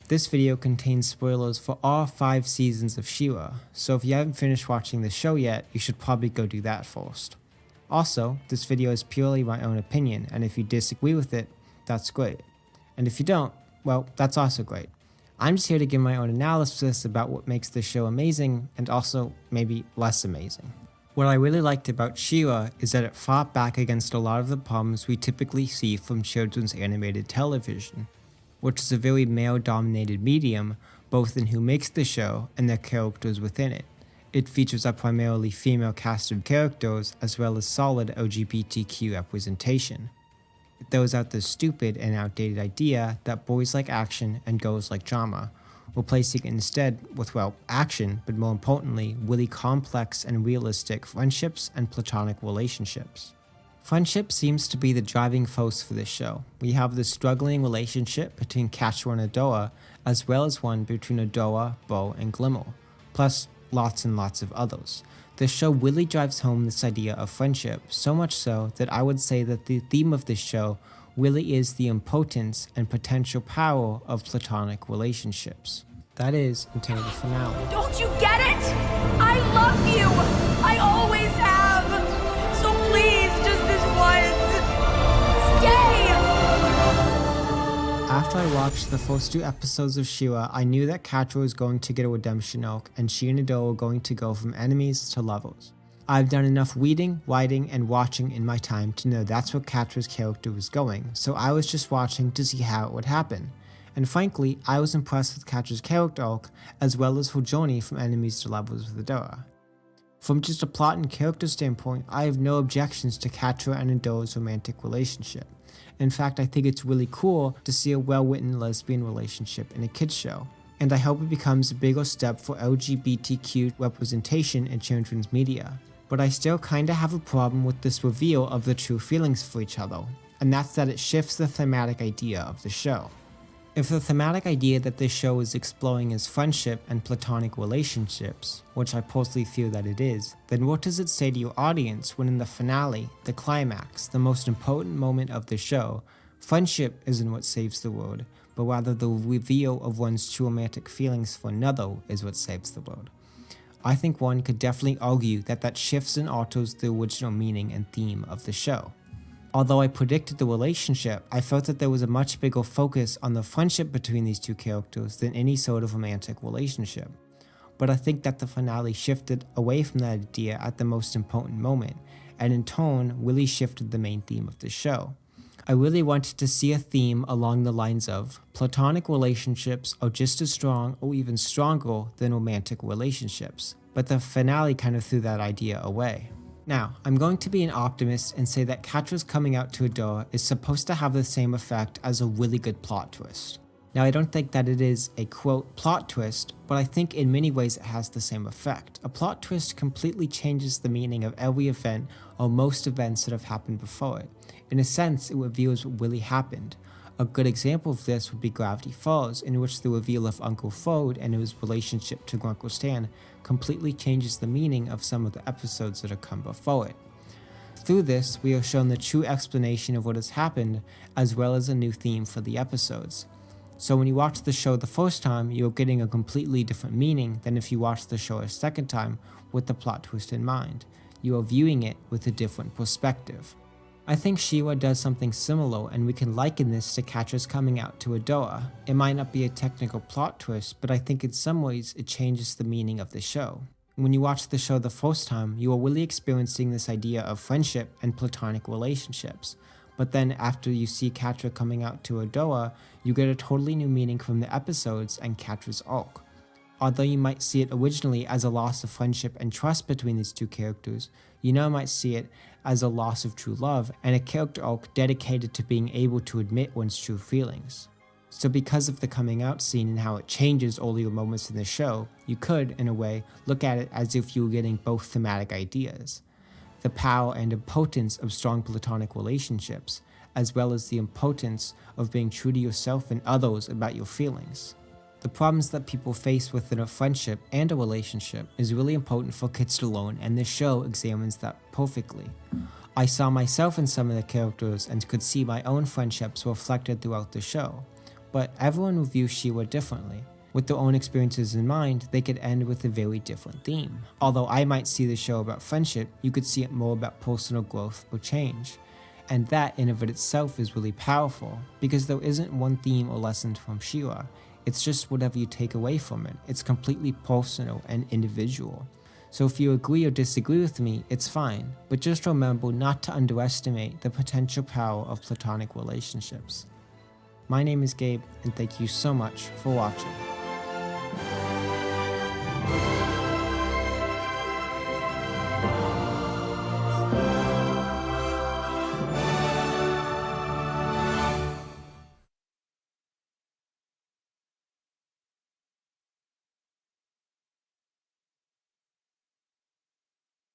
This video contains spoilers for all 5 seasons of She-Ra, so if you haven't finished watching the show yet, you should probably go do that first. Also, this video is purely my own opinion, and if you disagree with it, that's great. And if you don't, well, that's also great. I'm just here to give my own analysis about what makes this show amazing, and also maybe less amazing. What I really liked about She-Ra is that it fought back against a lot of the problems we typically see from children's animated television, which is a very male-dominated medium, both in who makes the show and the characters within it. It features a primarily female cast of characters as well as solid LGBTQ representation. It throws out the stupid and outdated idea that boys like action and girls like drama, replacing it instead with, well, action, but more importantly, really complex and realistic friendships and platonic relationships. Friendship seems to be the driving force for this show. We have this struggling relationship between Catra and Adora, as well as one between Adora, Bo, and Glimmer, plus lots and lots of others. The show really drives home this idea of friendship, so much so that I would say that the theme of this show really is the importance and potential power of platonic relationships. That is, until the finale. Don't you get it? I love you! I always have! So please, just this once, stay! After I watched the first 2 episodes of She-Ra, I knew that Catra was going to get a redemption arc, and she and Adora were going to go from enemies to lovers. I've done enough reading, writing, and watching in my time to know that's where Catra's character was going, so I was just watching to see how it would happen. And frankly, I was impressed with Catra's character arc, as well as her journey from enemies to lovers with Adora. From just a plot and character standpoint, I have no objections to Catra and Adora's romantic relationship. In fact, I think it's really cool to see a well-written lesbian relationship in a kids show. And I hope it becomes a bigger step for LGBTQ representation in children's media. But I still kinda have a problem with this reveal of the true feelings for each other, and that's that it shifts the thematic idea of the show. If the thematic idea that this show is exploring is friendship and platonic relationships, which I personally feel that it is, then what does it say to your audience when in the finale, the climax, the most important moment of the show, friendship isn't what saves the world, but rather the reveal of one's true romantic feelings for another is what saves the world? I think one could definitely argue that that shifts and alters the original meaning and theme of the show. Although I predicted the relationship, I felt that there was a much bigger focus on the friendship between these 2 characters than any sort of romantic relationship. But I think that the finale shifted away from that idea at the most important moment, and in turn really shifted the main theme of the show. I really wanted to see a theme along the lines of platonic relationships are just as strong or even stronger than romantic relationships, but the finale kind of threw that idea away. Now, I'm going to be an optimist and say that Catra's coming out to Adora is supposed to have the same effect as a really good plot twist. Now, I don't think that it is a quote plot twist, but I think in many ways it has the same effect. A plot twist completely changes the meaning of every event or most events that have happened before it. In a sense, it reveals what really happened. A good example of this would be Gravity Falls, in which the reveal of Uncle Ford and his relationship to Grunkle Stan completely changes the meaning of some of the episodes that have come before it. Through this, we are shown the true explanation of what has happened, as well as a new theme for the episodes. So when you watch the show the first time, you're getting a completely different meaning than if you watch the show a second time with the plot twist in mind. You are viewing it with a different perspective. I think She-Ra does something similar, and we can liken this to Catra's coming out to Adora. It might not be a technical plot twist, but I think in some ways it changes the meaning of the show. When you watch the show the first time, you are really experiencing this idea of friendship and platonic relationships. But then after you see Catra coming out to Adora, you get a totally new meaning from the episodes and Catra's arc. Although you might see it originally as a loss of friendship and trust between these 2 characters, you now might see it as a loss of true love and a character arc dedicated to being able to admit one's true feelings. So because of the coming out scene and how it changes earlier moments in the show, you could, in a way, look at it as if you were getting both thematic ideas. The power and importance of strong platonic relationships, as well as the importance of being true to yourself and others about your feelings. The problems that people face within a friendship and a relationship is really important for kids to learn, and this show examines that perfectly. I saw myself in some of the characters and could see my own friendships reflected throughout the show. but everyone will view Shiwa differently. With their own experiences in mind, they could end with a very different theme. Although I might see the show about friendship, you could see it more about personal growth or change. And that in of itself is really powerful, because there isn't one theme or lesson from Shiwa. It's just whatever you take away from it. It's completely personal and individual. So if you agree or disagree with me, it's fine, but just remember not to underestimate the potential power of platonic relationships. My name is Gabe, and thank you so much for watching.